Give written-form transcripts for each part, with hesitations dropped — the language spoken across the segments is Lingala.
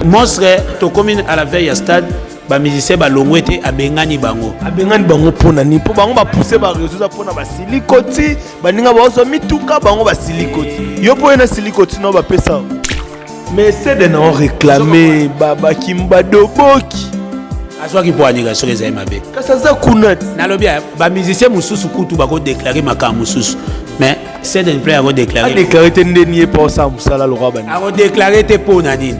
monstre to commune à la veille à stade ba musicien ba longwete abengani bango pona ni po bango ba pousser ba réseau pona ba silikoti baninga ba oso mituka bango ba silikoti yo po na silikoti no ba pesa mais c'est de non réclamer baba kimba doboki azwa ki po anika so ezai mabe kasa za kunat na lobia ba musicien mususu kutu ba ko déclarer makam mususu mais c'est de play a ko déclarer te ndeni pour ça musala le roi bani a ko déclarer te po na nini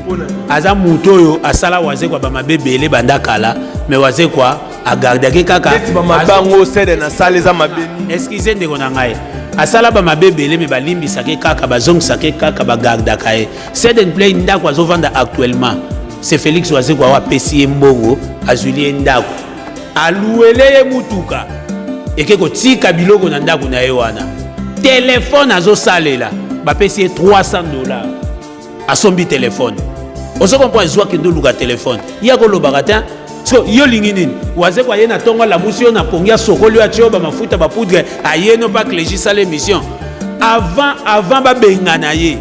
aza muto yo asala waze kwa ba mabebele banda kala mais waze kwa a garder ke kaka ba mabango c'est de na salle za mabeni excusez ndeko na ngai asala ba mabebele me balimbisa ke kaka bazongisa ke kaka ba garder kae c'est de play ndako azo vanda actuellement c'est Félix waze kwa wa pesi mbongo azuli ndako aluele mutuka eke ko tika biloko na ndako na ye wana téléphone azo salela ba pesi $300 asombi téléphone ozo comprendre zwa kendo luka téléphone ya ko lobaka ta so yo lingi nini waze kwa ye na tonga la musio na pongia sokolo ya tio ba mafuta ba poudre ayeno pa clégi sale mission avant ba bengana ye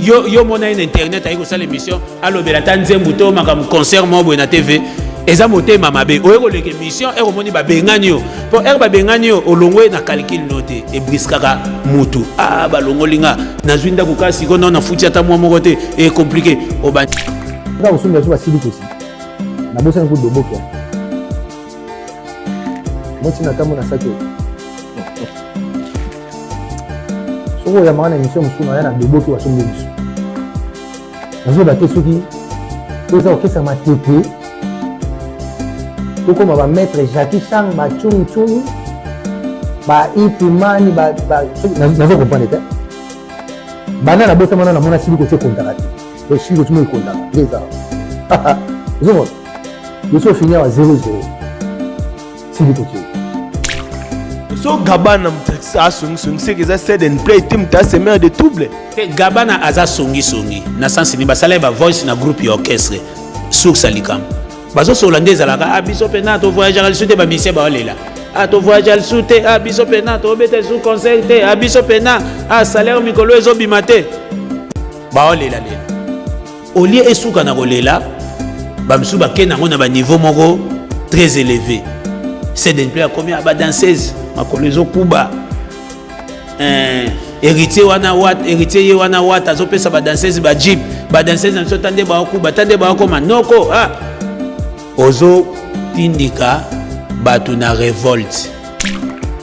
yo mona une internet ayiko sale mission alobela ta nzembu to makam concert mo bo na TV eza motema mabe oyeko leke mission ero moni ba bengani yo po ero ba bengani yo olongwe na calcul note e briskaka mutu ba longolinga nazwinda kukasi ko na futi ata mwa moko te e compliqué oba nga usunda so basili kosi na bosa ko doboka moti na tamu na sake soko ya maana mission musuna yana doboka wa sombe musu nazo ba tesuki toza okesa matete comme ba maître Jackie Chang ba chung chung ba ipimani ba nazo comprendre te bana na bota mana na mona siliko te kontaka te e siliko tumo kontaka leza zomo yeso finya wa 0-0 siliko te so Gabana mtasa songi c'est que ça c'est une play team ta semaine de double te Gabana aza songi na sens ni basala ba voice na groupe ya orchestre sur salikam bazo holandais alaka abiso pena to voyage al sud ba mission ba olela to voyage al sud abiso pena to bete sous concert abiso pena salaire mikolo ezo bimate ba olela lela olie esuka na kolela ba msu ba kena ngona ba niveau moko très élevé c'est d'un player combien ba danseuse makolo ezo kuba héritier wana wat azo pesa ba danseuse ba jeep ba danseuse na so tande ba kuba tande ba koma noko ozo tindika batu na révolte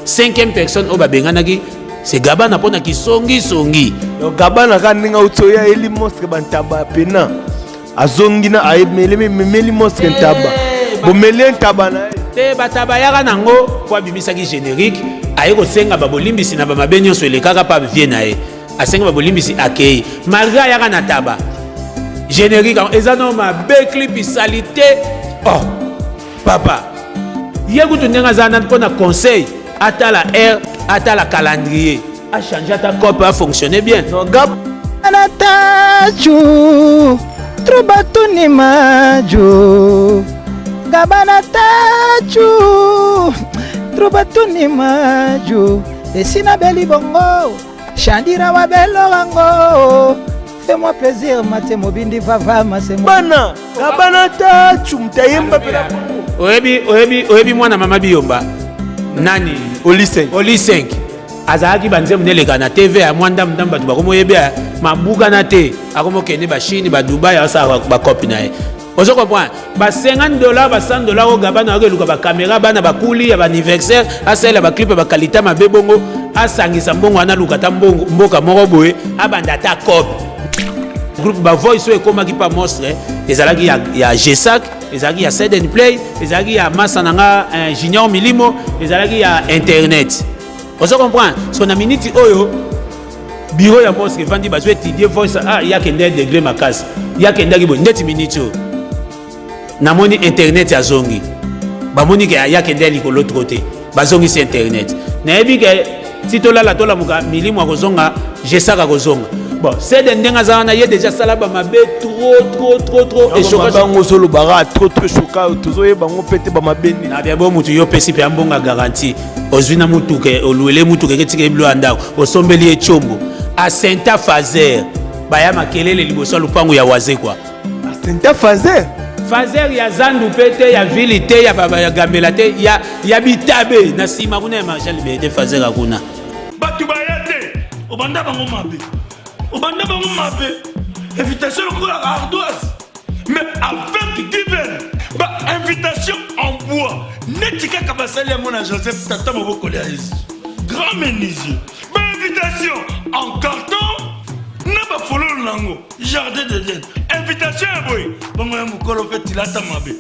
5e personne oba benganaki c'est Gabana pona ki songi Gabana kaninga utoya eli monstre bantaba pena azongi na meli monstre ntaba bomeli ntaba na te bataba yaka nango po bimisaki générique ayeko senga babolimbisi na bamabe nyonso elekaka pa vie na ye asenga babolimbisi akei malgré yaka na taba générique eza no mabe clip salité oh papa yekutu ndenga zana pona conseil atala air atala calendrier a changer ta cop a fonctionner bien no gab anataju trubatuni maju Gabana taju trubatuni maju esina beli bongo Chandira wa belo wango fais-moi plaisir mate mobindi vava masemo bana Gabana taju mtayemba pela oyebi mwana mama biyomba nani Oli 5 azalaki banze muneleka na TV ya mwanda mdamba tu bakomoyebia mabuka na te akomokende ba Chine ba Dubai asa ba copie na ye ozo comprendre ba $50 ba $100 o Gabana akeluka ba caméra bana ba kuli ya ba anniversaire asala ba clip ba qualité mabe bongo asangisa mbongo ana lukata mboka moko boye abanda ta copie groupe ba voice e komaki pa monstre ezalaki ya G-Sac ezalaki ya Sed & Play ezalaki ya Masananga Junior Milimo ezalaki ya internet ozo comprendre so na minute oyo bureau ya monstre vandi bazo étudier voice ya kende degré makasi ya kende ki bo ndeti minute na moni internet ya zongi ba moni ke ya kende likolo troté bazongi si internet na yebi ke titola la tola muka Milimo akozonga G-Sac akozonga bon c'est ndenga zana ye déjà sala ba mabe trop et choquant bango solo bara trop choquant tozo ye bango pété ba mabeni na bien bon mutu yo pesi pe ambonga garantie ozwina mutu ke oluele mutu ke ketike blo andako osombeli e chombo a Senta Fazer baya makelele liboso lupango ya waze kwa c'est un Fazer. Fazer ya zandu pete ya ville te ya baba ya gambela te ya bitabe na sima kuna Marshal Bete Fazer akuna batu bayate obanda bango mabe invitation pour la ardoise mais avec divin invitation en bois netika kabasali ya mona Joseph tata moboko ya grand menuisier invitation en carton na ba follow nango jardin de Dieu invitation boy bongo ya mukolo fait tilata mabe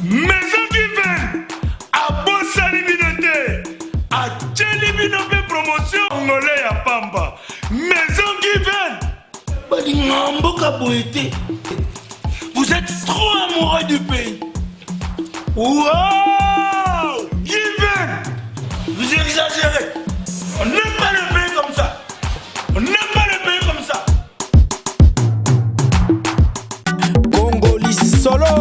maison divine a bossa liminoté a tchelibinope promotion ngolé ya pamba maison divine bali ngamboka boité vous êtes trop amoureux du pays. Wow, divine vous exagérez. On n'aime pas le pays comme ça. On n'aime pas le pays comme ça. Congolais solo.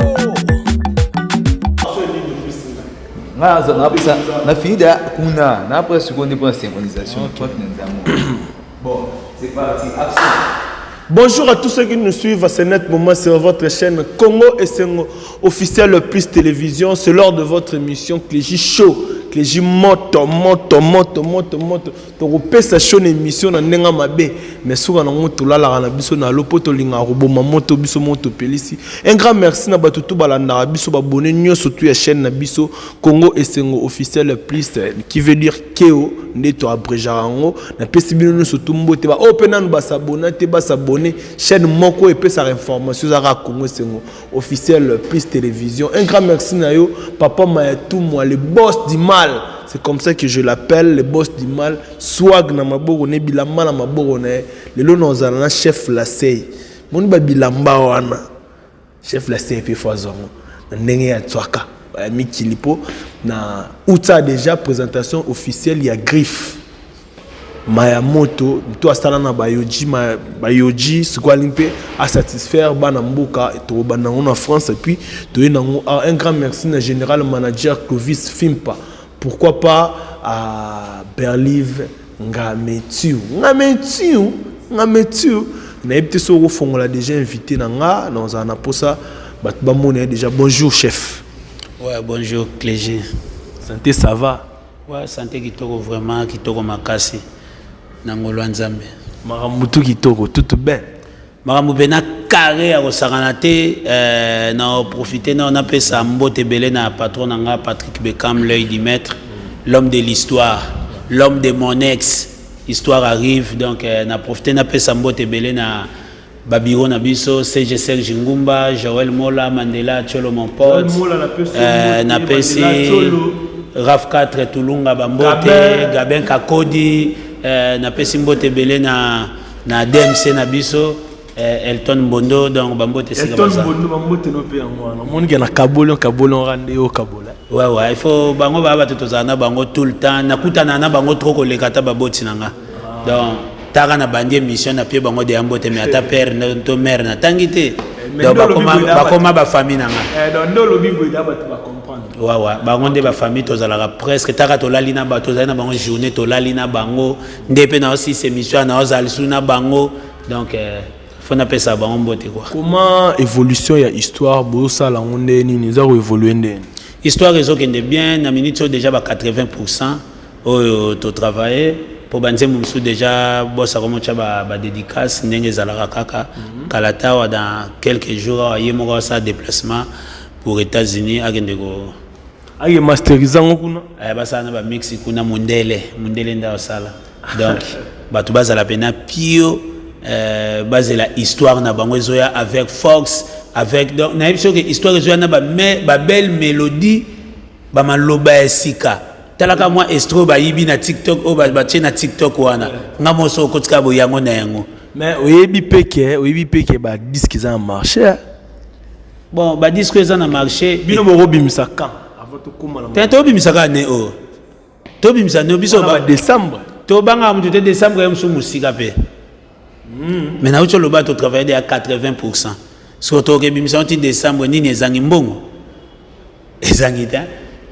Na fini de kuna na après seconde pour la synchronisation. Bon, c'est parti. Action. Bonjour à tous ceux qui nous suivent à ce net moment sur votre chaîne Congo et Sengo officiel plus télévision. C'est lors de votre émission Clégie Show. Clégie moto. Donc pesa show émission na nenga mabe. Mais souvent na moto la na biso na lopoto linga roboma moto biso moto pelisi. Un grand merci na batutu balanda biso babonné nyo surtout ya chaîne na biso Congo et Sengo officiel plus qui veut dire Keo ndeto abrejarango na pesi bino surtout mbote ba open ba s'abonner te ba s'abonner chaîne moko et pesa information za Congo et Sengo officiel plus télévision. Un grand merci na yo papa Mayatou moi le boss du mal. C'est comme ça que je l'appelle, le boss du mal. Swag na maboko ne bilamba na maboko ne. Lelo nozana chef Lasey. Mon ba bilamba wana. Chef Lasey pe fazongo. Na ndenge ya tswaka. Mi kilipo na uta déjà présentation officielle ya Griffe. Mayamoto, to asala na bayoji sikwa limpe à satisfaire bana mboka to bana en France et puis to un grand merci na général manager Clovis Fimpa. Pourquoi pas à Berlive Ngametu. Na ebte so ko fongola déjà invité na nga dans un aposa ba mona déjà bonjour chef. Ouais, bonjour Clégie. Santé ça va? Ouais, santé kitoko vraiment kitoko makasi. Nangolo nzambe. Maramutu kitoko tout bien. Maramu bena carré à Saranate na profiter na on appelle ça mbote belé na patron nga Patrick Beckham l'œil du maître, l'homme de l'histoire, l'homme de mon ex. Histoire arrive donc na profiter na pesa mbote belé na Babiro na biso CG Serge Ngumba, Joël Mola, Mandela Cholo mon pote. Na pesi Raf 4 Tulunga Bambote, Gabin Kakodi, na pesi mbote belé na DMC na biso. Elton Bondo donc Bambote c'est comme ça. Elton Bondo Bambote no pe ngwana. Mon gars na Kabolo rande au Kabola. Ouais il faut bango baba tozana bango tout le temps na kutana na bango trop kolekata baboti nanga. Donc taka na bandie mission na pie bango de Ambote mais ata père to mère na tangité. Donc bakoma ba famille nanga. Donc ndolo bibo da ba comprendre. Ouais bango de ba famille tozala presque taka to lali na ba tozana na bango journée to lali na bango ndepe na aussi ces missions na ozalisu na bango donc faut n'appeler ça bon beauté quoi. Comment évolution ya histoire bosa la onde ni nous a évolué ndene. Histoire réseau qui est bien na minute déjà ba 80% au travailler pour banze mumsu déjà bossa comme ça ba dédicace ndenge zalaka kaka kalata dans quelques jours yemo ça déplacement pour États-Unis agende go age masterizango kuna basa na ba mix kuna mundele nda sala donc batu bazala pena pio basé la histoire na bango zoya avec Fox avec donc na que histoire zoya na ba belle mélodie ba maloba esika talaka moi estro ba yibi na TikTok o ba na TikTok wana ngamo so kotika bo yango na yango mais oyebi peke ba disque za marché bon ba disque za na marché bino bo robimisa quand avant to komala tento bimisa ka ne o to bimisa no biso ba décembre to banga mu décembre yamsu musika pe. Maintenant, tu as travaillé à 80%. Si tu as fait décembre, ni les Zangimbongo. Les Zangita.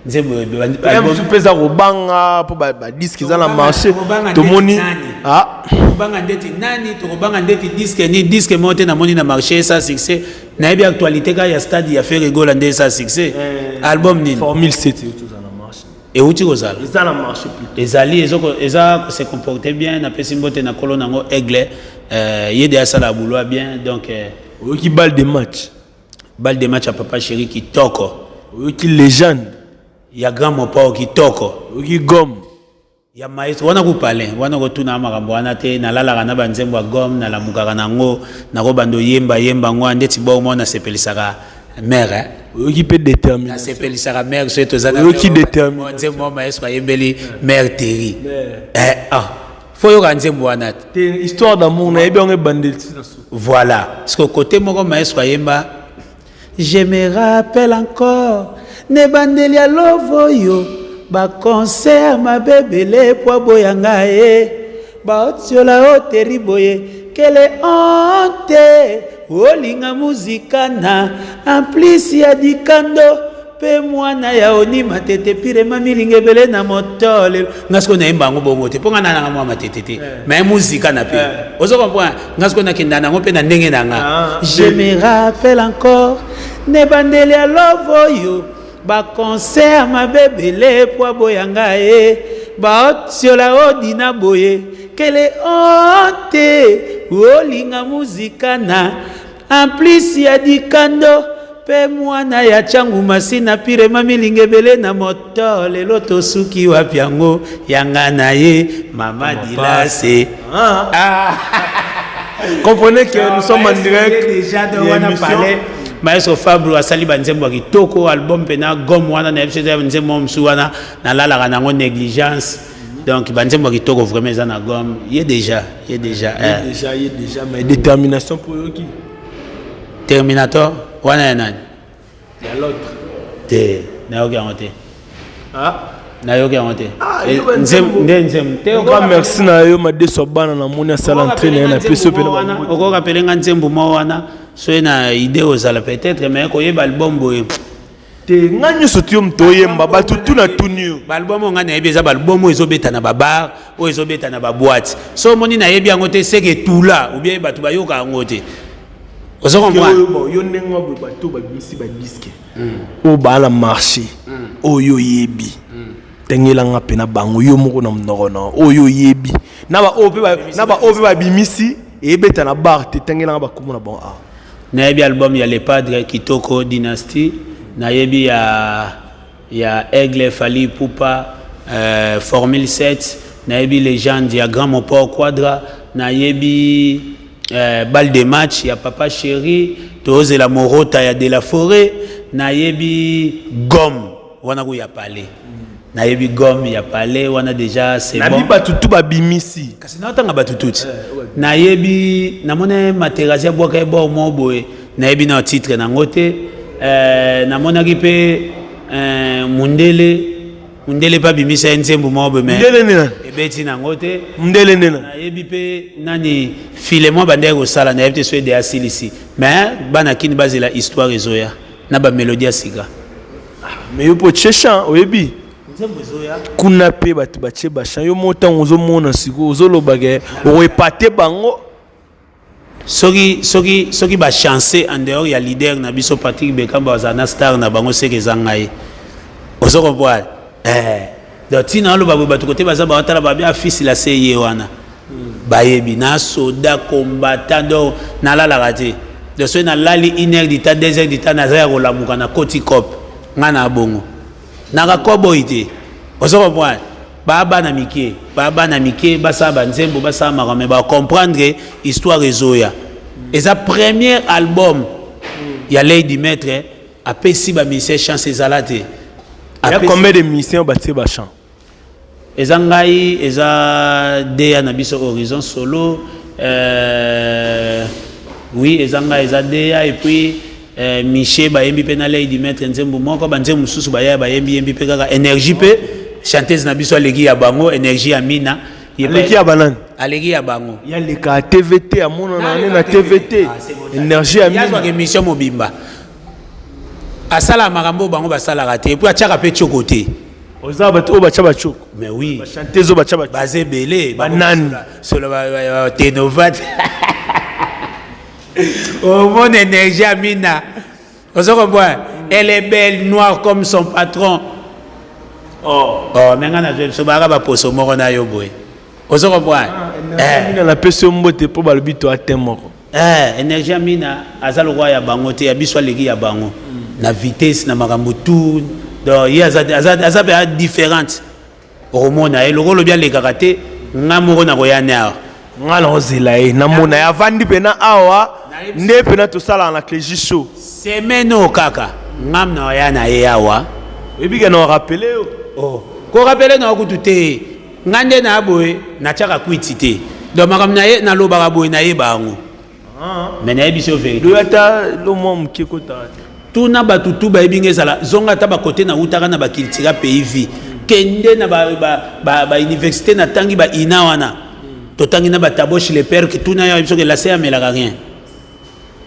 Je suis à Robanga pour les disques dans le marché. Tout le monde. Ah. Robanga ndeti nani, tu Robanga ndeti disque, ni disque monté dans le marché, ça succès. na yebi actualité ka ya stade ya fait rigole ande ça succès album nini Formule 7 et tout ça na marché et uti kozala ça na marché plus ezali eza se comporter bien na pesi mbote na kolo nango aigle yede asala boulot bien donc qui balle de match à papa chéri qui toko qui légende ya grand mopo qui toko qui gomme ya maestro wana kupale wana kotuna makambo wana te nalalaka na banzembo ya gomme nalamukaka nango nako bando yemba ngo ndeti bo mona sepelisaka mère qui peut déterminer sepelisaka mère so tozana qui détermine nzembo maestro yembeli mère Terry faut yo nzembo wana te histoire d'amour na yebi on bandit voilà parce que côté moko maestro yemba je me rappelle encore ne bandeli ya lovoyo ba concert ma bébélé po boyanga ba otiola o terriboye quelle honte olinga muzika na en plus ya dikando pe mwana ya oni matete pire mamilinge bele na motole ngasko na imbango bongo te ponga na nga mwa matete te mais muzika na pe ozo comprendre ngasko na kinda ngo pe na ndenge na nga je me rappelle encore ne bandeli ya lovoyo ba concert ma bébélé po boyanga ba otiola odina boye quelle honte olinga muzika na en plus ya dikando pe mwana ya changu masina pire mamilinge bele na moto lelo tosuki wapi yango yanga na ye mama dilase comprenez que nous sommes en direct déjà de wana parler maestro Fabro asali banzembo ya kitoko album pena gomme wana na episode nzembo msu wana na lalaka nango négligence donc banzembo ya kitoko vraiment za na gomme y est déjà mais détermination pour eux qui Terminator wana ya nani ya l'autre te na yoki yango te na yoki yango te nzembo te ko merci na yo ma deso bana na moni asala entraîner na peso pe na oko kapelenga nzembo mo wana so na idée ozala peut-être mais ko yeba album boye te nganyo sotio mtoyemba batu tuna tunio album ngana yebi eza album ezobeta na babar o ezobeta na baboîte so moni na yebi yango te seke tula ou bien batu bayoka yango te ozo comprendre yo nenga bato ba bisi ba disque o bala marché o yo yebi tengela nga pena bango yo moko na mnogona o yo yebi na ba ope ba bimisi e beta na bar te tengela nga ba komona bon na yebi album ya Les Padres Kitoko Dynasty na yebi ya Aigle Fali Poupa Formule 7 na yebi Légende ya Grand Mopor Quadra na yebi balle de match ya Papa Chéri toze la Morota ya De La Forêt na yebi gomme wana ko ya palais na yebi gomme ya palais wana déjà c'est bon na biba tutu ba bimisi kasi na tanga batututi na yebi na mona materazia boka e bo mo boye na yebi na titre na ngote na mona ki pe mundele pa bimisa nzembo mo be me mundele nena ebeti na ngote mundele nena na yebi pe nani filemo bande ko sala na yebi so de asilisi mais bana kini bazela histoire ezoya na ba mélodie asika mais yo po chesha oyebi kuna pe batu bache bashan yo mota ozo mona siko ozo lobage o epate bango soki ba chancer en dehors ya leader na biso Patrick Bekamba zana star na bango seke zangai ozo comprendre donc tina lo babu batu côté baza ba tala ba bien fils la seye wana bayebi na soda combattant donc na la raté de so na lali 1 heure du temps 2 heures du temps na za ko lamuka na koti cop ngana bongo na kobo ite ozo comprendre baba na mike basa banzembo basa makame ba comprendre histoire ezoya eza premier album ya Lady Maître apesi ba musicien chance ezalate il y a combien de musiciens batie ba chant eza ngai eza Dea na biso Horizon solo oui eza ngai eza Dea et puis Miché ba yembi pe na Lady Maître nzembo moko ba nzembo mususu ba yembi pe kaka énergie pe chanteuse na biso aleki ya bango énergie ya mina aleki ya banane aleki ya bango ya leka TVT amona na TVT énergie ya mina ya émission mobimba asala makambo bango basala raté puis achaka pe chokote oza bato o bacha bachoko mais oui ba chanteuse o bacha bazé belé banane solo ba tenovat Au monde énergie Amina. Vous comprenez? Elle est belle, noire comme son patron. Oh, maintenant, je suis pas pour ce moment na yoboy. Vous comprenez? Amina la personne mbote pour balbito à thème. Énergie Amina, azalo roi ya bango te, abiswa legi ya bango. Na vitesse na makambo tout. Donc il y a azaba différente. Au monde, et le rôle bien les karaté, ngamoro na koyana. Ngala ozela e na mona ya vandi pena awa nde pena to sala na clégie show. Semeno kaka. Ngam na yana e awa. Ebi ke na rappeler oh. Ko rappeler na ko tuté. Ngande na boy na chaka kwitité. Donc makam na ye na loba boy na ye bango. Mais na ebiso vérité. Do ata lo mom ki kota. Tout na batutu ba ebinge sala zonga ta ba côté na utaka na ba kiltira pays vie. Kende na ba université na tangi ba ina wana. Totangi na ba taboshi le père que tout na ya biso que la CA mais la rien.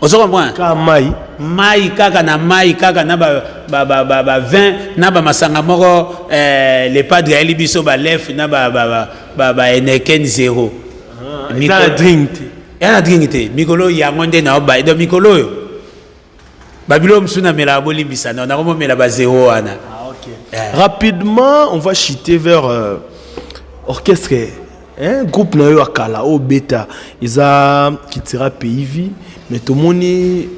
On se comprend? Ka mai. Mai kaka na ba vin na ba masanga moko les padres ali biso ba lef na ba eneken zéro. Na drink. Ya na drink te. Mikolo ya ngonde na ba do mikolo yo. Babilo msuna mela boli bisana na komo mela ba zéro ana. Rapidement, on va chuter vers orchestre. Un groupe na yo akala o beta ils quittera pays mais tout le monde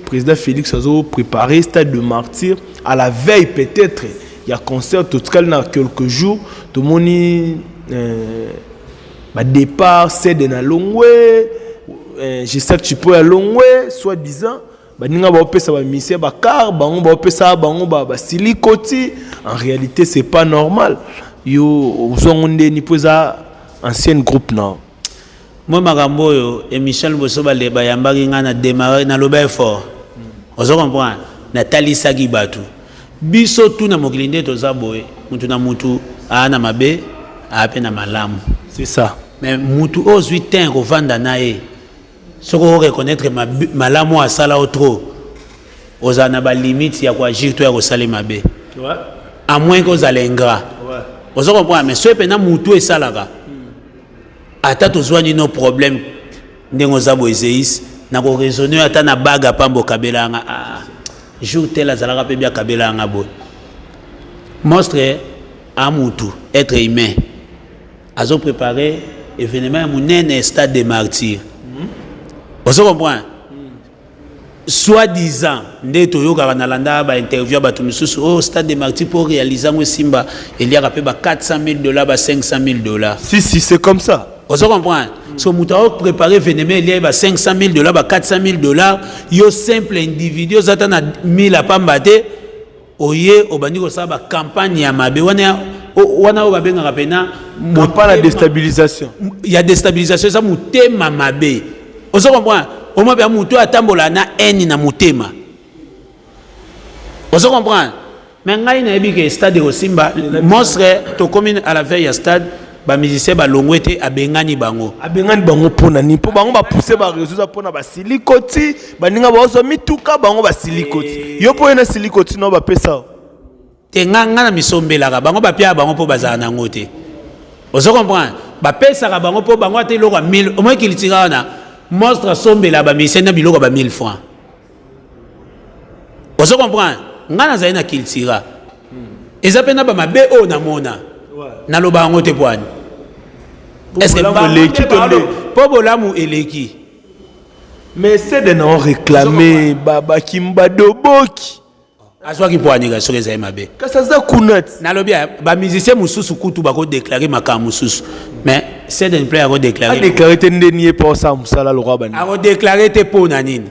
président Félix a préparé stade de martyr à la veille peut-être il y a concert tout cas dans quelques jours tout le monde départ c'est de na longwe je sais que tu peux à longwe soit disant ninga ba opesa ba mission ba car bango ba opesa bango ba silikoti en réalité c'est pas normal yo uzongonde ni poza ancien groupe non. Moi makambo yo et Michel Bosoba le bayambaki nga na démarrer na loba fort. Vous comprenez? Nathalie Sagi batu. Biso tout na mokilinde to zaboy, mutu na mutu ana mabe, ape na malamu. C'est ça. Mais mutu os 8 ans kovanda nae. Soko reconnaître malamu asala au trop. Ozana ba limite ya kwa agir to ya kosala mabe. Ouais. À moins que vous allez ingrat. Ouais. Vous comprenez? Mais soit pena mutu et salaka. Ata tozwani no problème ndengo zabo ezeis na ko raisonner ata na baga pambo kabela nga jour tel azalaka pe bia kabela nga bo monstre amutu être humain azo préparer événement munene stade de martyr vous comprenez soi-disant nde toyoka na landa ba interview ba tumisusu au stade de martyr pour réaliser ngo simba il y a pe ba $400,000 ba $500,000 si c'est comme ça. Vous comprenez? Si vous avez préparé l'événement, il y a $500,000, $400,000, yo simple individu, vous avez 1000 à pambate, oye, obandiko sa ba campagne ya mabe, wana obabenga rapena, campagne de déstabilisation. Il y a déstabilisation, ça mutema mabe. Vous comprenez? Au moins, bien muto atambola na eni na mutema. Vous comprenez? Mais ngai na ebi ke stade de Simba, monstre to commune à la veille à stade. Ba musicien ba longwete abengani bango pona ni po bango ba pousser ba réseau za pona ba silikoti baninga ba oso mituka bango ba silikoti yo po na silikoti no ba pesa te nganga na misombela ka bango ba pia bango po bazana na ngote ozo comprendre ba pesa ka bango po bango ate loko 1000 au moins qu'il tira na monstre sombela ba musicien na biloko ba 1000 francs ozo comprendre ngana za ina qu'il tira ezapena ba mabe o na mona na loba ngote poani est-ce pas bolamu eleki mais c'est de non réclamer baba kimba doboki aswa ki poani ga soke za mabe kasa za kunat na lobia ba musicien mususu kutu ba ko déclarer makamu mususu mais c'est de player ko déclarer déclarer te ndeni pour ça musala le roi bani a ko déclarer te po na nini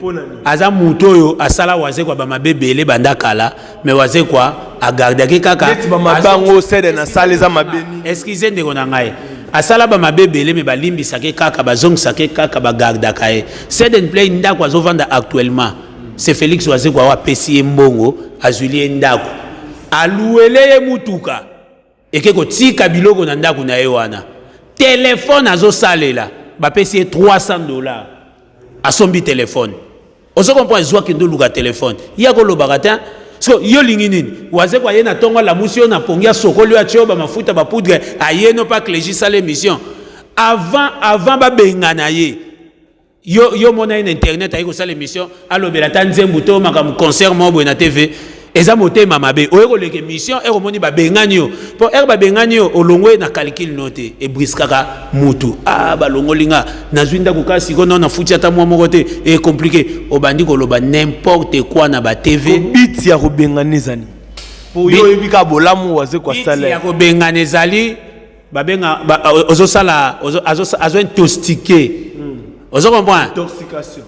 aza muto yo asala waze kwa ba mabe bele banda kala mais waze kwa a garder ki kaka net ba mabango c'est de na sale za mabeni excusez ndeko na ngai asala ba mabe bele me balimbi sake kaka bazong sake kaka ba garder kae c'est de play ndako azo vanda actuellement c'est Félix waze kwa wa pesi mbongo azulie ndako aluele mutuka ekeko tika biloko na ndako na yewana téléphone azo salela ba pesi $300 asombi téléphone ozo comprendre zwa kendo luka téléphone yako lobakata so yo lingini waze kwa yena tonga la musio na pongia sokolo ya chioba mafuta ba poudre ayeno pa clégie sale mission avant ba bengana ye yo mona une internet ayi ko sala émission alobela tanzembu to makam concert mo bo na TV eza motema mabe oyeko leke émission ero moni ba bengani yo po ero ba bengani yo olongwe na calcul note e briskaka mutu ba longolinga nazwinda kukasi ko na futi ata mwa moko te e compliqué obandi ko loba n'importe quoi na ba TV biti ya ko bengani zani po yo ebika bolamu waze kwa sala biti ya ko bengani zali ba benga ozo sala azo intoxiqué. Vous comprenez?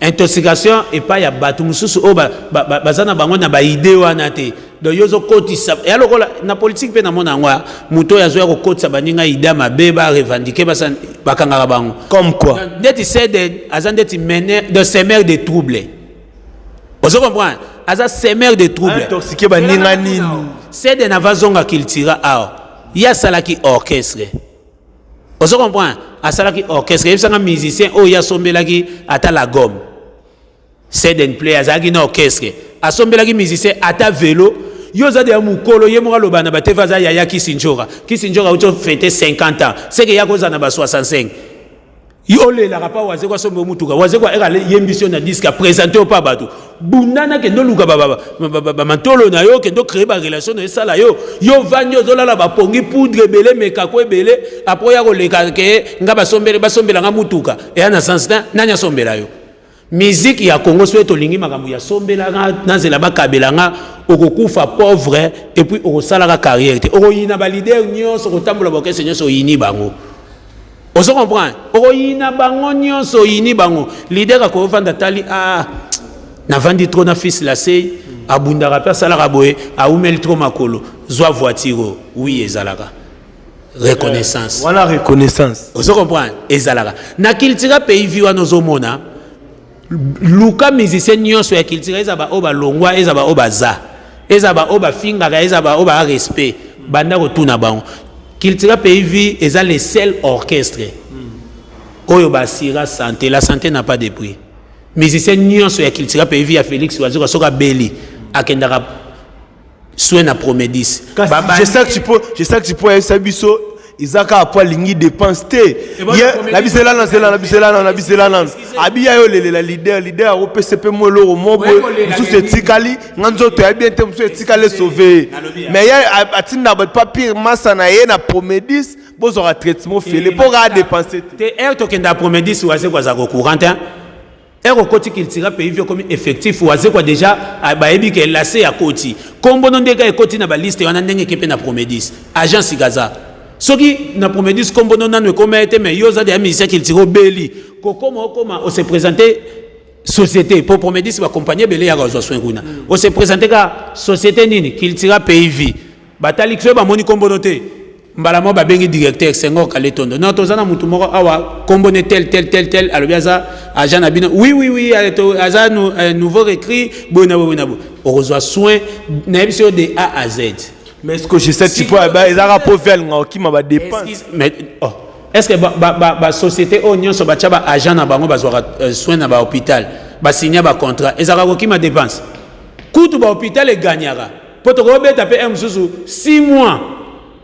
Intoxication et pas ya batu mususu o bazana bango na ba idée wana te. Donc yozo kotisa et alors na politique pe na mona ngwa muto ya zo ya kokotisa baninga idée mabe ba revendiquer bakanga bango. Comme quoi? Ndeti c'est azandeti mener de semer des troubles. Vous comprenez? Aza semer des troubles. Intoxiqué baninga nini? C'est de navazonga kiltira ao. Ya salaki orchestre. Vous comprenez? À ça qui orchestre, il y a un musicien qui a sombelaki ata la gomme. C'est d'un player azaki na orchestre. A sombelaki musicien ata vélo. Yo za de mukolo ye mora lobana ba tevaza ya Kisinjora. Kisinjora auto fêter 50 ans. C'est que ya koza na ba 65. Yo le la rapa waze kwa sombo mutuka. Waze kwa era yembition na disque présenter au pa bato. Bundana ke ndo luka ba mantolo na yo ke ndo créer ba relation na sala yo. Yo vanyo zola la ba pongi poudre belé meka ko belé après ya ko leka ke nga ba sombela nga mutuka. Et en sens na nya sombela yo. Musique ya Congo souhaite olingi makambo ya sombela nga nazela ba kabela nga okokufa pauvre et puis okosala ka carrière te. Okoyina ba leader nyonso kotambola ba kese nyonso yini bango. Vous comprenez? Oina bango nyonso yini bango. Leader a ko vanda tali na vandi trop na fils la sey abunda ka sala ka boye a umeli trop makolo zwa voiture oui ezalaka reconnaissance. Voilà reconnaissance. Vous comprenez? Ezalaka. Na kiltira pays viwa nozomona luka musicien nyonso ya kiltira ezaba oba longwa ezaba oba za. Ezaba oba finga ezaba oba respect. Banda ko tuna bango. Kiltira pays est le seul orchestre. Oyo basira santé, la santé n'a pas de prix. Musicien nyonso ya Kiltira pays à Félix Oazoko soka beli akendaka soin na promedis. Je sais que tu peux sabiso Isaka a pas lingi dépense té. La bisela nan. Abiya yo la leader au PCP molo mobo sous ce tikali nganzo te bien te sous tikali sauver. Mais ya atinda ba papier massa na ye na promedis bozo ra traitement fele pour ga dépenser. Te to kenda promedis waze kwa za courant hein. Ero koti Kiltira pays vieux comme effectif waze kwa déjà ba ebi ke lassé ya koti. Kombo non dega e koti na ba liste wana ndenge kepe na promedis. Agence Gaza. Soki na promedis kombo non nanu koma été mais yoza de musicien Kiltira beli. Kokoma on se présenter société pour promedis ba compagnie belé ya gazo soin kuna. On se présenter ka société nini Kiltira pays vie. Batali kso ba moni kombo noté. Mbala mo ba bengi directeur Senghor Kaletondo. Non tozana mutu moko awa kombo ne tel alobiaza agent abino. Oui aza nouveau écrit bona. On reçoit soin na émission de A à Z. Mais est-ce que je sais tu peux ils a rapport vers qui m'a dépense. Mais est-ce que ba société union so ba chaba agent na bango bazwa soin na ba hôpital ba signer ba contrat ezaka ko qui m'a dépense. Kutu ba hôpital e gagnara. Poto ko beta pe msusu 6 mois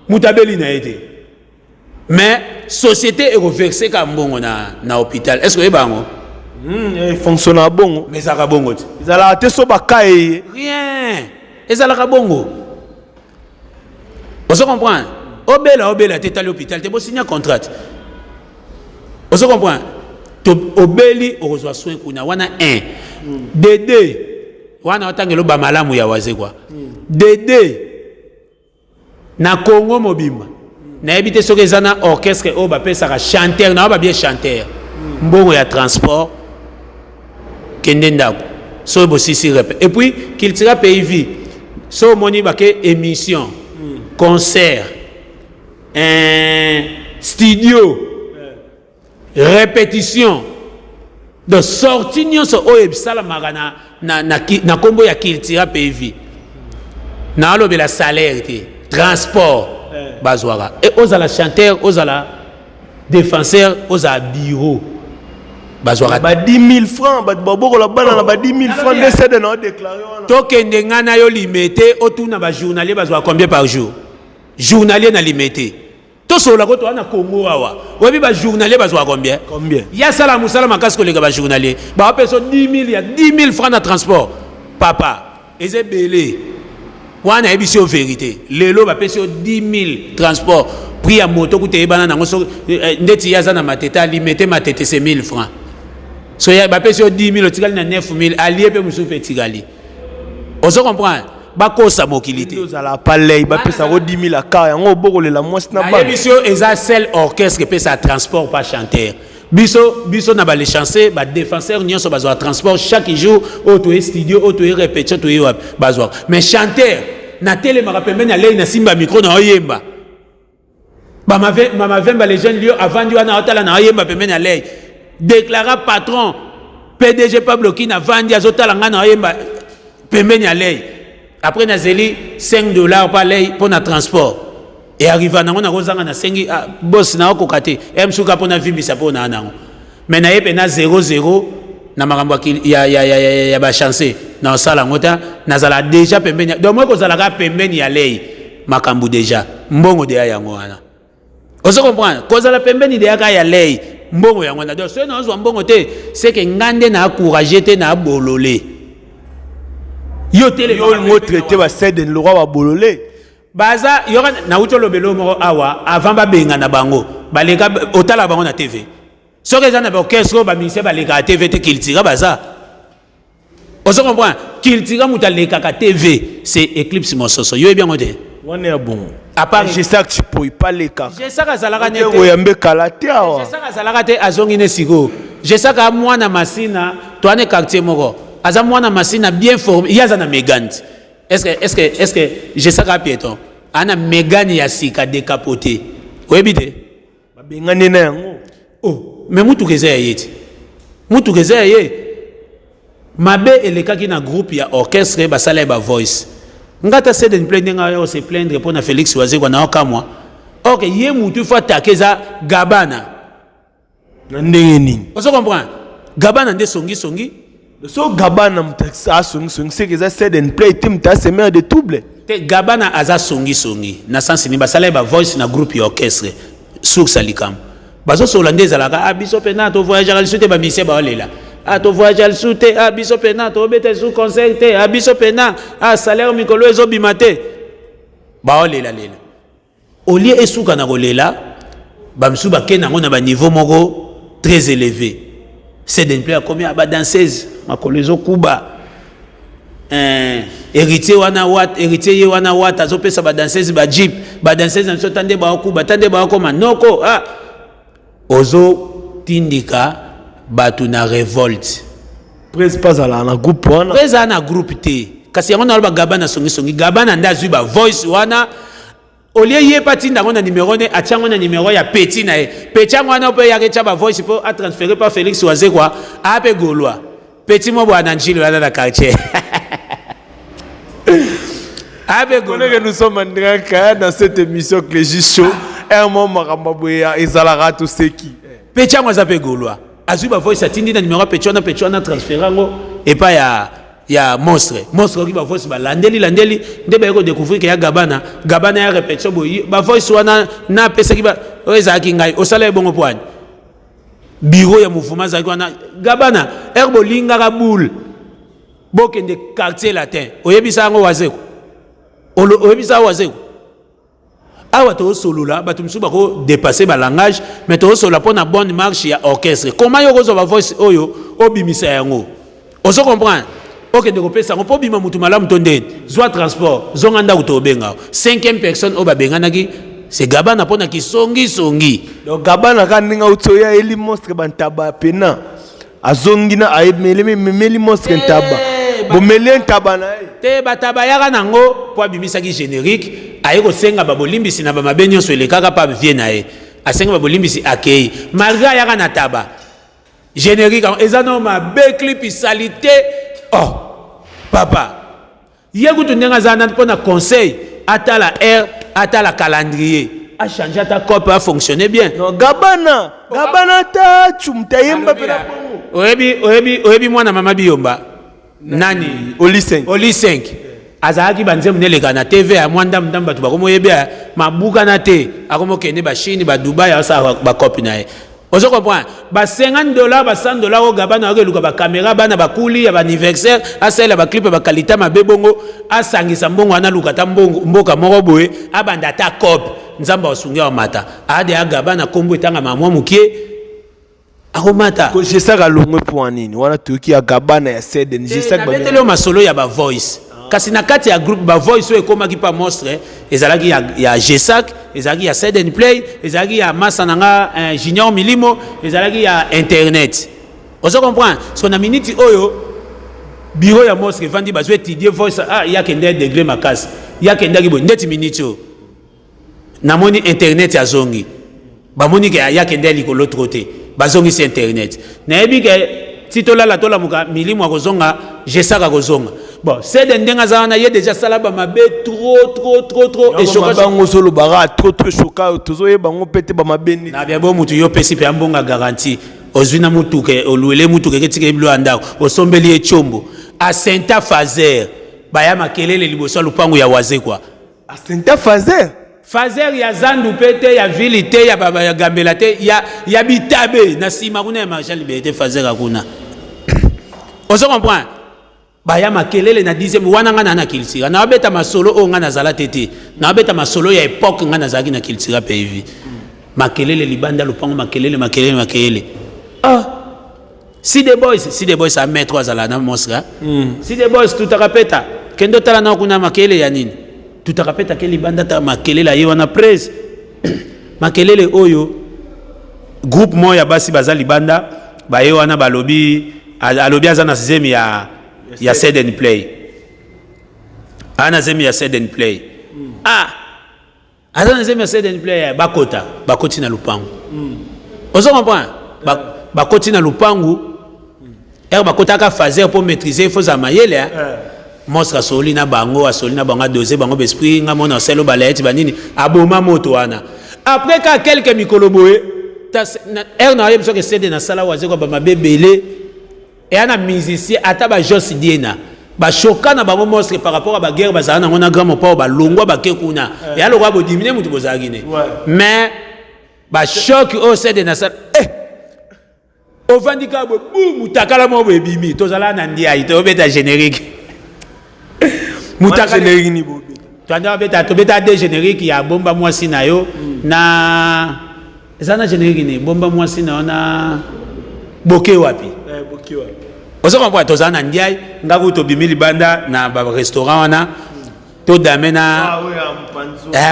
mutabeli na été. Mais société est reversée comme bon na hôpital. Est-ce que bango il fonctionne à bon mais ça ka bongo. Ils ala te so ba kai rien. Ezala ka bongo. Vous comprenez? Obela te tali hôpital te bo signer contrat. Vous comprenez? Obeli o reçoit soin kuna wana 1. Dédé wana otangelo ba malamu ya waze kwa. Dédé na Congo mobimba. Na ebité soki zana orchestre o ba pesa ka chanteur na ba bien chanteur. Mbongo ya transport kende ndako. So bo sisi rep. Et puis Kiltira pays vie. So moni ba ke émission, concert, studio, répétition. De sortie nyonso o ebisala magana na kombo ya Kiltira pays vie. Na lobe la salaire te. Transport, bazwara. Et aux la chanteur, aux la défenseur, aux à bureau, bazwara. Ba 10 000 francs, ba boko la bana ba 10 000 francs décès de non déclaré. Toke ndengana yo limité, autour na ba journalier bazwara combien par jour? Journalier na limité. to sola ko to ana Congo awa oyebi ba journalier bazwa combien ya sala musala makasi ko lega ba journalier ba peso 10 000 ya 10 000 francs na transport papa eze belé wana ebisi o vérité lelo ba peso 10 000 transport prix ya moto ko te bana nango so ndeti ya za na mateta limité matete c'est 1000 francs so ya ba peso 10 000 otikali na 9 000 allié pe musu pe tigali ozo comprendre bakosa mokilité ozala palais bapesa ko 10 000 aka yango bokolela mwasi na ba biso eza seul orchestre pesa transport pas chanteur biso na ba les chanceux ba défenseur nyonso bazwa transport chaque jour auto studio auto répétition to yo bazwa mais chanteur na télé maka pembeni ya lei na simba micro na oyemba mama vemba les jeunes lio avant di wana otala na oyemba pembeni ya lei déclara patron PDG Pablo Kina vandi azotala nga na oyemba pembeni ya lei. Après nazeli $5 par lei pour na transport et arrive na ngona kozanga na sengi boss na okokate emsuka pour na vimbisa pour na nango mais na yepe na 00 na makambo ya ba chance na sala ngota nazala déjà pembeni donc moi kozala ka pembeni ya lei makambo déjà mbongo de yango wana ozo comprendre kozala pembeni de ya lei mbongo yango na donc so na ozo mbongo te c'est que ngande na encourager te na bololé yo télé yo mo traité ba Seden le roi ba bololé baza yora na utolo belo moko awa avant ba benga na bango baleka otala bango na TV soki eza na ba orchestre ba ministère baleka TV te kiltira baza ozo comprendre kiltira muta leka ka TV c'est Eclipse Mososo yo bien ngote wana ya bon à part je sais que tu peux pas leka je sais que zalaka ne te oyambe kalate awa je sais que zalaka te azongi ne siko je sais que mwana masina to ane quartier moko aza mwana masina bien formé yaza na megante est-ce que je sais que piéton ana megani ya sika décapoté oyebite ba bengani na yango oh mais mutu keza yeti mutu keza ye mabe elekaki na groupe ya orchestre basala ba voice ngata Seden plaindre nga se plaindre pour na Félix Wazekwa na okamwa OK ye mutu fa takeza gabana na ndenge nini ozo comprendre gabana nde songi so gabana mtaxa songi c'est que ça Seden play team ta semer de double te gabana aza songi na sens ni basala ba voice na groupe ya orchestre sur salikam bazo so holandais alaka abiso pena to voyage al sute ba mise ba olela to voyage al sute abiso pena to bete sous concert te abiso pena salaire mikolo ezo bimate ba olela lela olie esuka na kolela ba msu ba kena ngona ba niveau moko très élevé c'est d'un player combien ba danseuse makolo ezo kuba héritier wana wat héritier ye wana wat azopesa ba danseuse ba jeep ba danseuse na tande ba okuba tande ba okoma noko ozo tindika batu na révolte presque pas à la groupe wana presque na groupe te kasi yango na ba gabana songi gabana ndazu ba voice wana olie ye patinda ngona numéro ne atiango na numéro ya petit na e petit ngwana ope ya kecha ba voice pour a transférer par Félix Wazekwa a pe golwa petit mo bwana njilo wana na quartier que nous sommes en direct dans cette émission que les show un moment makamboya ezalaka tout ce qui petit ngwana pe golwa azuba voice atindi na numéro petit na transférer ngo et pas ya monstre qui ba voice ba landeli nde ba ko découvrir que ya gabana ya répétition boyi ba voice wana na pesa ki ba oza ki ngai osala bongo poani bureau ya mouvement za wana gabana erbo linga ka boule bokende quartier latin oyebisa ngo Wazeko oyebisa Wazeko awa to solola batu msu bako dépasser ba langage mais to solola pour na bonne marche ya orchestre comment yo ko ba voice oyo obimisa yango ozo comprendre OK de kopesa ngo po bima mutu malamu tondeni zwa transport zonganda utobenga 5e personne oba benganaki c'est gabana pona ki songi donc gabana kaninga utoya eli monstre bantaba pena azongi na aemeli memeli monstre ntaba bomeli ntaba na te bataba yaka nango po abimisa ki générique ayeko senga babolimbisi na ba mabenyo so elekaka pa vie na e asenga babolimbisi akei malgré yaka na taba générique ezano ma be clip salité oh papa yekutu ndenga zana pona conseil atala air atala calendrier a changer ta copie a fonctionner bien non gabana ta chumta yemba pena oyebi mwana mama biyomba nani Oli 5 azalaki banzembo neleka na tv ya mwa ndamudambu bato bakomoyebia mabukana te akomokende bachine badubai asala bakopi na ye ozo comprendre ba $50 ba $100 o gabana akeluka ba caméra bana bakuli ya ba anniversaire asala ba clip ba qualité mabe bongo asangisa mbongo ana luka ta mboka moko boye abanda ta cop nzamba osungia mata ade agabana kombo etanga mamwa mukie akomata ko je saka longwe pour nini wana tuki agabana ya Seden je saka ba betele masolo ya ba voice kasi na kati ya groupe ba voice o ekomaki pa monstre ezalaki ya G-Sac ezalaki ya Seden Play ezalaki ya Massa nanga Junior Milimo ezalaki ya internet ozo comprendre so na minute oyo bureau ya monstre vandi bazwe étudier voice ya kende degré makasi ya kende ki bo ndeti minute o namoni internet ya zongi bamoni ke ya kende likolo troté bazongi sur internet nayebi ke titolala tola muka milimo akozonga G-Sac akozonga bon c'est de ndenga zana ye déjà sala ba mabe trop et choquant bango solo bara trop choquant tozo ye bango pété ba mabeni na bia bo mutu yo pesi pe ambonga garantie ozwina mutu ke oluele mutu ke ketike blo andako osombeli e chombo a Senta Fazer baya makelele liboso lupangu ya waze kwa a Senta Fazer ya zandu pete ya vilite ya baba ya gambela te ya bitabe na sima kuna ya marshal liberté Fazer akuna ozo comprendre baya makelele na 10e wana nga na kiltira na beta masolo o nga na zala tete na beta masolo ya époque nga na zaki na kiltira pe hivi makelele libanda lupango makelele si the boys a mettre azala na mosra si the boys tout akapeta kendo tala na kuna makelele ya nini tout akapeta ke libanda ta makelele ya wana presse makelele oyo groupe moya basi baza libanda ba wana balobi alobi azana 6e ya Seden Play ana zemi ya Seden Play azana zemi ya Seden Play bakoti na lupangu ozo comprendre bakoti na lupangu bakotaka Fazer pour maîtriser faut za mayele mostra soli na bango doser bango besprit nga mona selo balayeti banini aboma moto wana après ka quelques mikoloboe na yebso ke Seden na sala waze ko ba mabebele et un musicien ataba Jos Diena ba choka na bango mostre par rapport à ba guerre bazana na ngona grand papa ba longwa ba kekuna et alors ba diminuer mutu bozagi ne mais ba choc au Seden na sala au vandika bo mutakala mo bebimi tozala na ndia ito beta générique mutakala générique ni bo tanda beta to beta de générique ya bomba mwasi na yo na ezana générique ni bomba mwasi na ona boke wapi ozo comprendre tozana ndiai ngaku to bimili banda na ba restaurant wana to damena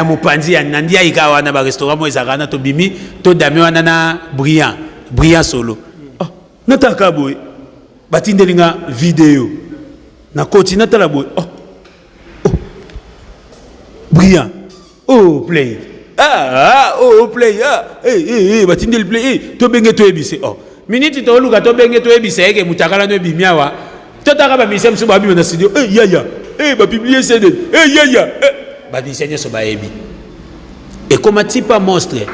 mupanzi ya ndiai ka wana ba restaurant mo ezakana to bimi to dame wana na brillant solo nataka boy batindelinga video na continue la boy brillant play play batindeli play to benge to ebise minute to luka to benge to ebise eke mutakala no bimiawa to taka ba misem so ba bi na studio yaya ba publier CD yaya ba disenye so ba ebi et comme type monstre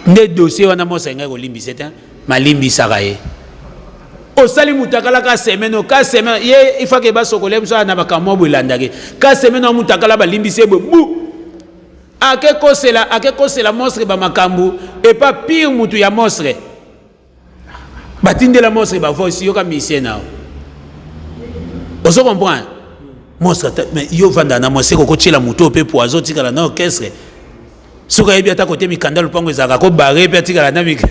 nde dossier wana monstre nga ko limbise ta malimbi sakaye osali mutakala ka semaine ye il faut que ba sokole mso na ba kamo bolandake ka semaine mutakala ba limbise bu ake kosela monstre ba makambu et pas pire mutu ya monstre batinde la monstre ba voice yo ka misien na oso comprendre monstre mais yo vanda na monstre ko tshela muto pe poison tikala na orchestre soka yebi ata kote mikanda lupango ezaka ko barre pe tikala na mik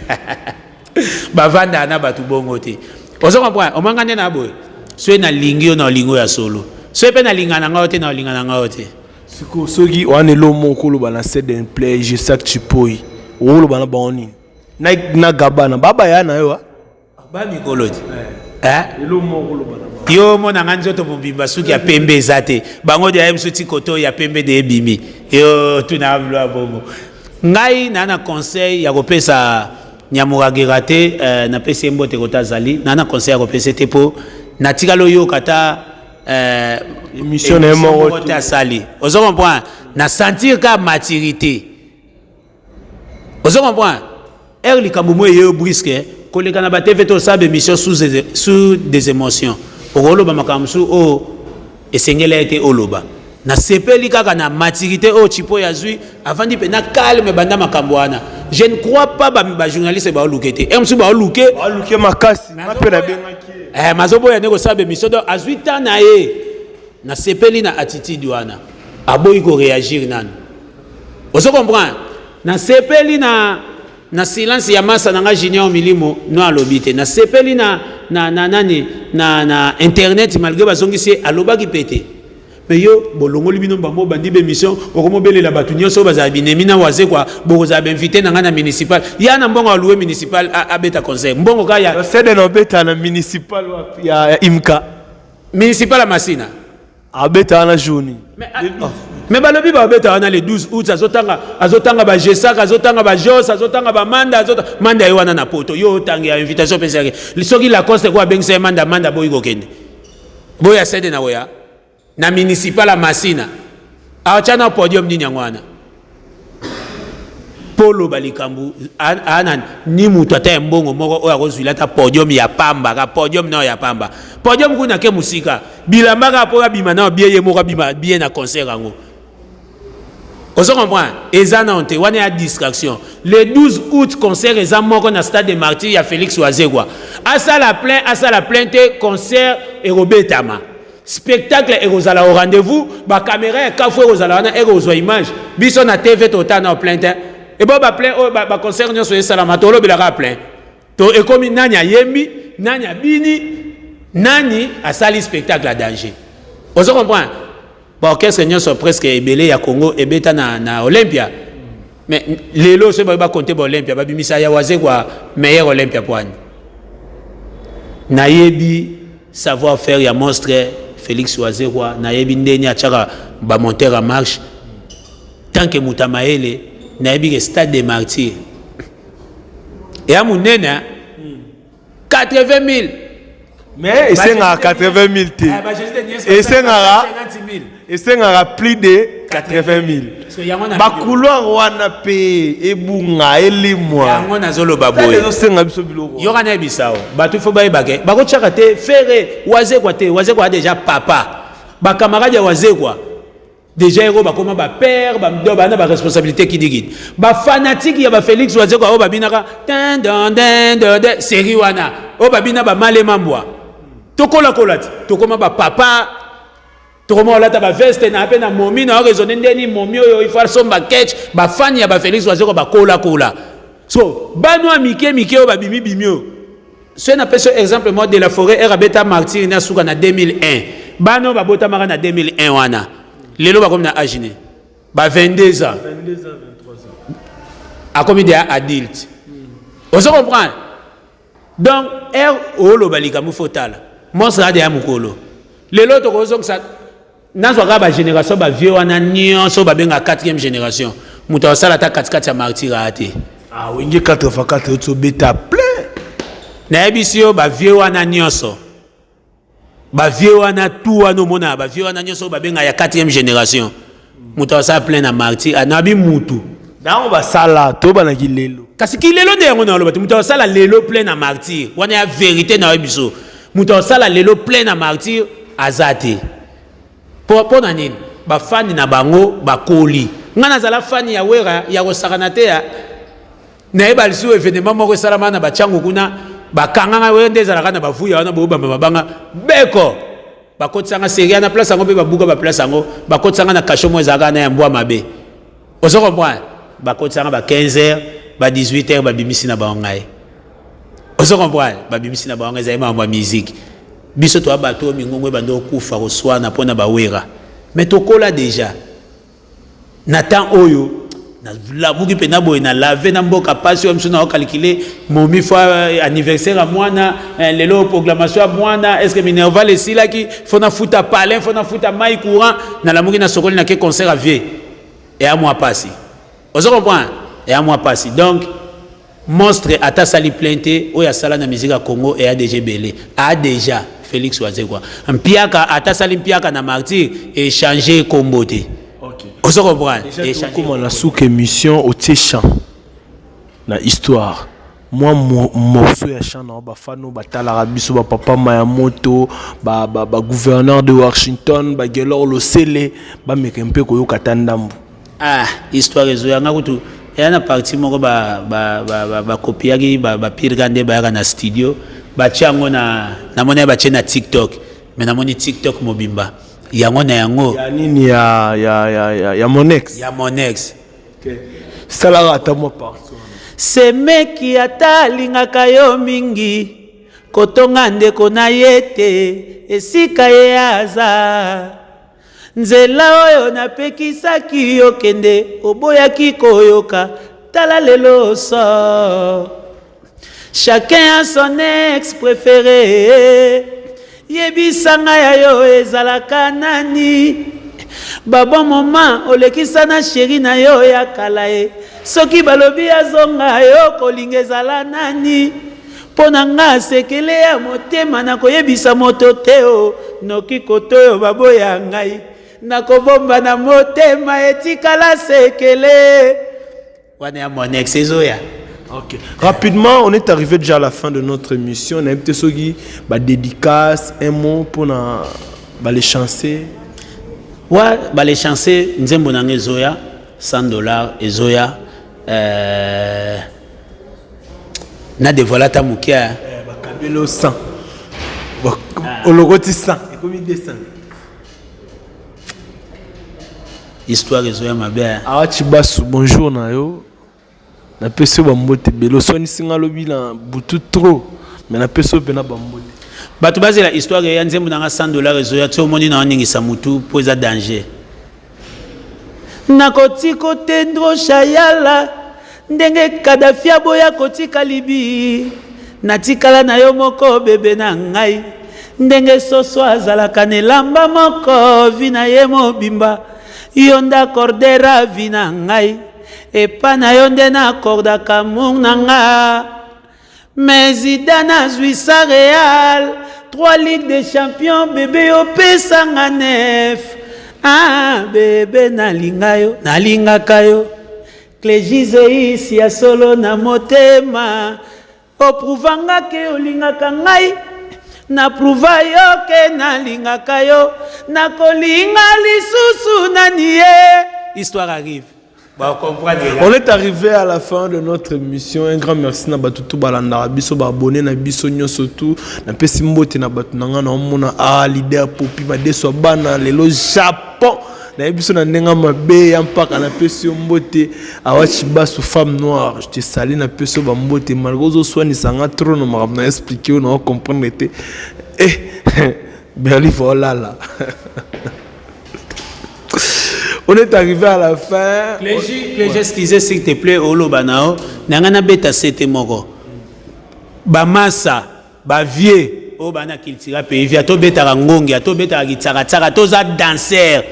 ba vanda na batu bongo te oso comprendre omangane na boy so na lingi na lingo ya solo so pe na lingana ngaote na lingana ngaote siko soki wane lo mokolo bana Seden Play G-Sac chipoi wolo bana baoni na gabana baba ya na yo ba mikolodi lo mokolo bana yo mona nganzo to bimba suki ya pembe ezate bango de ayem suti koto ya pembe de ebimi yo tuna blo bongo ngai na conseil ya kopesa nyamuragera te na pesi mbote kotazali na conseil ya kopesa te po na tikalo yo kata émission na mo te asali ozo comprendre na sentir ka maturité ozo comprendre likambo mo ye brisque koleka na ba TV to sabe émission sous des émotions okolo ba makamsu esengeli ete oloba na sepeli kaka na maturité o chipo ya zui avant di pe na calme banda makambo wana. Je ne crois pas ba journaliste ba oluke te e msu ba oluke makasi mape na bengaki mazobo ya nego sabe misodo azui tana ye na sepeli na attitude wana aboyi ko réagir nanu ozo comprendre na sepeli na silence ya masa nanga junior milimo no alobite na sepeli na internet malgré bazongisi alobaki pété mais yo bolongo libino mbambo bandi be mission okomo belela batu nyonso baza binemi na waze kwa boza ba invité na ngana municipal ya na mbongo aloué municipal abeta conseil mbongo ka ya c'est no beta na municipal ya imka municipal Masina abeta na journée mais balobi ba beta na le 12 août azotanga ba G5 azotanga ba Jos azotanga ba manda wana na poto yo tanga ya invitation penseke soki la coste kwa bengse manda boyi ko kende boya sede na oya na municipal Masina achana podium nini ngwana polo balikambu anan ni mutu ata mbongo moko oya kozwila ta podium ya pamba ka podium na ya pamba podium kuna ke musika bilamba ka po bima na biye moko bima bien na concert ngo ozo comprendre ezana onte wana ya distraction le 12 août concert eza moko na stade de Martyrs ya Félix Wazegwa asala plainte concert erobetama spectacle erozala au rendez-vous ba caméra ya kafu erozala wana erozwa image biso na TV total na plainte et bon ba plein ba concert nyonso esala tolo bilaka plein to ekomi nani ayembi nani abini nani asali spectacle à danger ozo comprendre ba orchestre nyonso presque ebele ya Congo ebeta na Olympia mais lelo se ba compter ba Olympia ba bimisa ya waze kwa meilleur Olympia poani na yebi savoir faire ya monstre Félix Wazegwa na yebi ndeni achaka ba monter en marche tant que mutamaele na yebi ke stade des Martyrs et à mon nena 80 000 mais c'est à 80 000 t et c'est à plus de 80 000 ba couloir wana pe ebunga elimwa yango nazolo baboye yoka na bisao batu fo baye bake bako chaka te fere Wazegwa a déjà papa ba camarade ya Wazegwa déjà ero bakoma ba père ba mdo ba na ba responsabilité kidigi ba fanatique ya ba Félix Wazegwa o babinaka série wana o babina ba malema mbwa tokola kolati tokoma ba papa tokoma olata ba veste na pe na momi na raisonner ndeni momi oyo il faut somba catch ba fan ya ba Félix Wazegwa ba kola so banwa mike o ba bimio ce na pe exemple moi de la forêt Erabeta Martyrs na suka na 2001 bano ba bota maka na 2001 wana lelo ba comme na agine ba 22 ans 23 ans a comme des adultes on se comprend donc lo balika mu fotala monstra de amukolo lelo to kozong sa nazo ka ba génération ba vieux wana nyonso ba benga 4e génération muto sala ta 4 ya Martyrs ate wingi 4x4 to beta plein na ebisio ba vieux wana nyonso ba vieux wana tout wana mona ba vieux wana nyonso ba benga ya 4e génération muto sa plein na Martyrs anabi mutu dango ba sala to bana kilelo kasi kilelo de yango na loba muto sala lelo plein na Martyrs wana ya vérité na ebiso muto sala lelo plein na Martyrs azate po na nini ba fani na bango ba koli ngana zala fani ya wera ya kosakana te ya na eba lisu événement moko salama na ba chango kuna bakanga wende zalaka na bavuya wana bo bamba beko bakotsanga seria na place ngo be babuka ba place ngo bakotsanga na kashomo ezaka na ya mbwa mabe ozo comprendre bakotsanga ba 15h ba 18h ba bimisi na bangai ozo comprendre ba bimisi na bangai za ma musique biso to abato mingongwe bando kufa koswana pona ba wera mais tokola déjà na temps oyo la mugi pena boy na laver na mboka passion msuna o calculer momi fois anniversaire à mwana lelo proclamation à mwana est-ce que Minerva le silaki fona futa palin fona futa mai courant na la mugi na sokoli na ke concert à vie et à moi passer on se comprend et à moi passer donc monstre ata sali plainte o ya sala na musique à Congo et a déjà belé a déjà Félix Wazegwa mpiaka ata sali mpiaka na Martyrs et changer comboté. On Comment on a sous émission au Téchan, la histoire. moi morceau ya chant na ba fano batala biso ba papa Mayamoto ba gouverneur de Washington ba Gelor Losele ba mekempe ko yokata ndambu. Histoire ezoya ngakutu yana parti moko ba copier ba pirgande ba na studio ba chango na mona ba na TikTok mais na moni TikTok mobimba yango na yango ya nini ya Monex okay. Salara ata mo partout semeki ata lingaka yo mingi kotonga ndeko na yete esika ye aza nzela oyo napekisaki yo kende oboyaki koyoka tala lelo so chacun a son ex préféré yebisanga ya yo ezalaka nani babo moma olekisa na sheri na yo ya kala ye soki balobi azonga yo kolinga ezala nani pona nga sekele ya motema na koyebisa moto teo noki koto yo baboya ngai na kobomba na motema etikala sekele wana ya Monex ezoya. Ok. Rapidement, on est arrivé déjà à la fin de notre émission. On a peut-être sogi ba dédicace, un mot pour les chancer. Ouais, les chancer nzembo na ezoya $100 ezoya na devoila ta mukia ba kabelo 100. Au logo 100 et comme 200. Histoire ezoya mabe. Chibasu, bonjour na yo. Na peso ba mbote belo soni singa lobi na butu trop mais na peso pena ba mbote batu baze la histoire ya nzembo na $100 ezoya to moni na ningisa mutu po eza danger na kotiko tendro shayala ndenge Kadafia boya kotika libi natikala na yo moko bebe na ngai ndenge soso azalaka nelamba moko vina ye mobimba yonda cordera vina ngai epana yonde na kordaka munanga Mezidana Zwissa Real 3 Ligue des Champions bébé opesanga 9 bébé nalingaka yo Clégize isi ya solo na motema opruvanga ke olingaka ngai na pruva yo ke nalingaka yo nakolinga lisusu nani ye. Histoire arrive. On est arrivé à la fin de notre émission. Un grand merci na batutu balanda biso ba abonné na biso nyoso tout na pesi mbote na batu nanga na mona leader popi ba deso bana lelo Japon na biso na ndenga mabe ya mpaka na pesi mbote awachi basu femme noire. Je te salue na pesi ba mbote malgozo soini sanga trop no ma expliquer on comprendre te Berli voilà là. On est arrivé à la fin. Clégie, excusez s'il te plaît, Olo Banao, Nangana beta sete moko. Bamasa, vie, o bana kiltira pays, via to beta rangongi, to beta gitara, to za danser.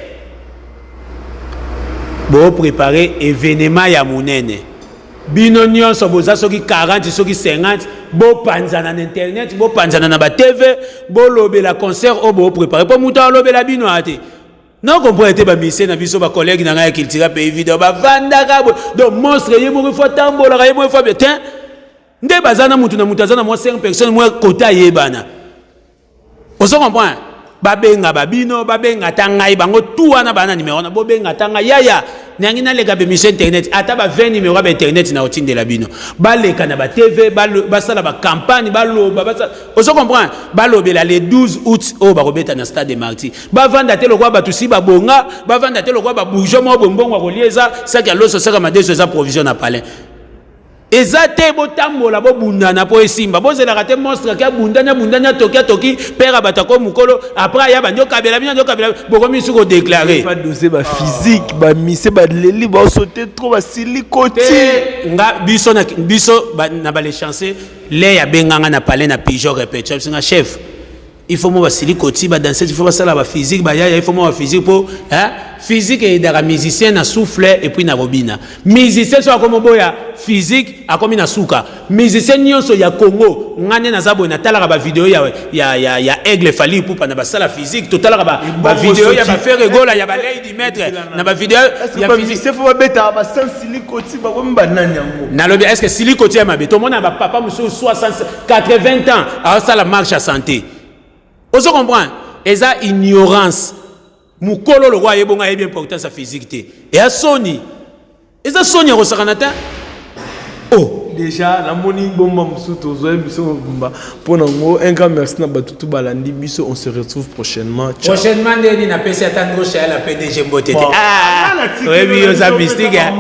Bo préparer événement ya munene. Bino nyonso boza soki 40 soki 50 bo panzana na internet, bo panzana na ba TV, bo lobela concert o bo préparer po muta lobela bino ate. Non comprenez ba mission na biso ba collègue na nga kiltira pays vidéo ba vanda ka do monstre yebo fo tambola ka yebo fo betin nde bazana mutu na mutu azana mo 5 personnes mo kota yebana ozo comprendre ba benga babino ba benga tangai bango tout wana bana numéro na bo benga tanga yaya nyangi na lega be mission internet ata ba 20 numéro ba internet na otinde la bino ba leka na ba TV ba sala ba campagne ba loba ba ozo comprendre ba lobela le 12 août o ba robeta na stade de Marty ba vanda te lokwa ba tusi ba bonga ba vanda te lokwa ba boujo mo bombongo ko lieza ça que loso saka madeso za provision na palais ezate botambola bobundana po esimba bozela kate monstre ka bundanya toki père batako mukolo après ya banjo kabela boko misu ko déclarer pas doser ba physique ba mise ba leli ba sauter trop ba silicoti nga biso na ba les chancer les ya benganga na palais na pigeon répétition singa chef il faut moi silicoti ba danser, il faut ça la physique ba il faut moi physique pour hein physique et dara musicien na souffle et puis na robina musicien so comme boya physique a comme na souka musicien nyonso ya Congo ngane na zabo na tala ba vidéo ya aigle fali pour na ba sala physique total ba vidéo ya ba faire rigola ya ba lady maître na ba vidéo ya physique c'est faut beta ba sans silicoti ba comme banane yango na lobi est-ce que silicoti ya mabe to mona ba papa monsieur 60 80 ans a ça la marche à santé. Vous comprenez? Et ça, ignorance. Moukolo le roi est bon, il est bien important sa physique. Et à Sony. Et ça, Sony a reçu un oh! Déjà, la monnaie bomba moussouto, pour nous, un grand merci à Batutu Balandi. Biso, on se retrouve prochainement. Ciao. Prochainement, on a passé à Tango chez la PDG Mbote. Ah! Oui, oui, aux amis, c'est gars.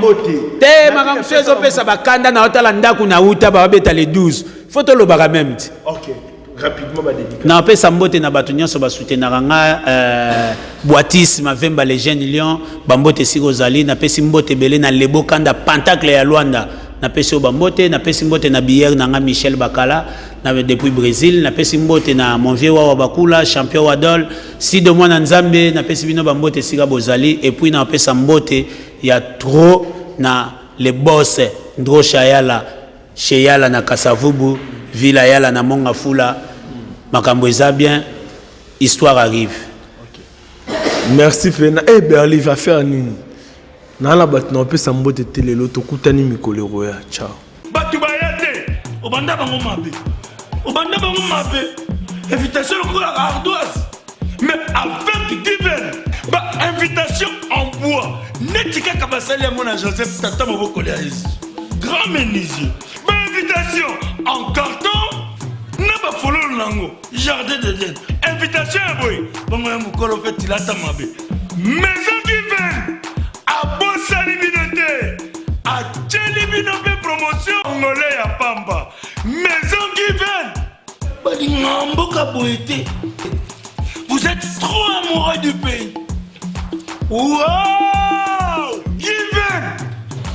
Té, ma grande chose, on peut savoir Kanda na Otalanda kuna Uta, ba beta les 12. Faut te le barra même. Ok. Rapidement, ma dédicace. Na pe sambote na batunya so ba soutenir nga boitis ma vemba les jeunes lions bambote sigozali na pe simbote belé na lebo kanda pentacle ya Luanda na pe so bambote na pe simbote na bière na nga Michel Bakala na depuis Brésil na pe simbote na mon vieux wa bakula champion wadol si de moi na Nzambe na pe sibino bambote siga bozali et puis na pe sambote ya trop na les boss ndro shayala sheyala na Kasavubu Villa Yala na Monga Fula, makambo eza bien, histoire arrive. Okay. Merci Fena. Eh Berli va faire nini? Na la bat na pe sambote telelo to kutani mikolo roya. Ciao. Batu bayate, obanda bango mabe. Obanda bango mabe. Invitation au ardoise. Mais avec divin, ba invitation en bois. Netika kabasali à mon Joseph Tata Moboko Léaïs. Grand menuisier. Invitation en carton, n'a pas follow l'ango, jardin de Dieu. Invitation à boy, bon, mon colo fait il a ta mabe. Maison qui vient, à Bossa Libinoté, à Tchelibinoté promotion, Angolais à Pamba. Maison qui vient, Badingamboka Boété. Vous êtes trop amoureux du pays. Wow! Given!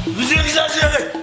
Vous exagérez.